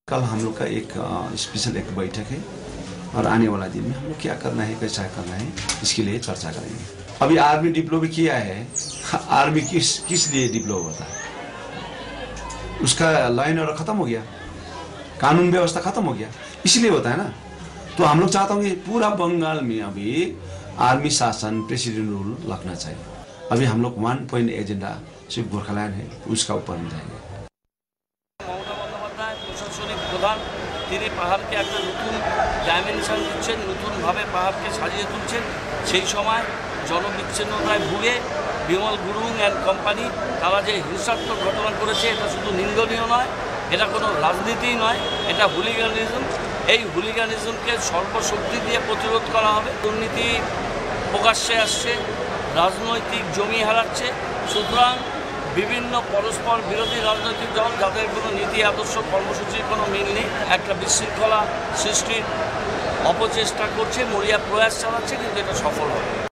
कल हम लोग का एक स्पेशल एक बैठक है और आने वाला दिन में हम लोग क्या करना है, कैसा करना है, इसके लिए चर्चा करेंगे। अभी आर्मी डिप्लोमा किया है, आर्मी किस लिए डिप्लोमा होता है? उसका लाइन और खत्म हो गया, कानून व्यवस्था खत्म हो गया, इसलिए होता है ना। तो हम लोग चाहते हैं कि पूरा बंगाल में अभी आर्मी शासन, प्रेसिडेंट रूल लगना चाहिए। अभी हम लोग 1 पॉइंट एजेंडा सिर्फ गोरखालैंड है, उसका ऊपर में जाएंगे। প্রশাসনিক প্রধান তিনি পাহাড়কে একটা নতুন ডাইমেনশন দিচ্ছেন, নতুনভাবে পাহাড়কে সাজিয়ে তুলছেন। সেই সময় জনবিচ্ছিন্নতায় ভুগে বিমল গুরুং অ্যান্ড কোম্পানি তারা যে হিংসাত্মক ঘটনা করেছে, এটা শুধু নিন্দনীয় নয়, এটা কোনো রাজনীতি নয়, এটা হুলিগানিজম। এই হুলিগানিজমকে সর্বশক্তি দিয়ে প্রতিরোধ করা হবে। দুর্নীতি প্রকাশ্যে আসছে, রাজনৈতিক জমি হারাচ্ছে। সুতরাং বিভিন্ন পরস্পর বিরোধী রাজনৈতিক দল যাদের কোনো নীতি আদর্শ কর্মসূচির কোনো মিল নেই, একটা বিশৃঙ্খলা সৃষ্টির অপচেষ্টা করছে, মরিয়া প্রয়াস চালাচ্ছে, কিন্তু এটা সফল হবে।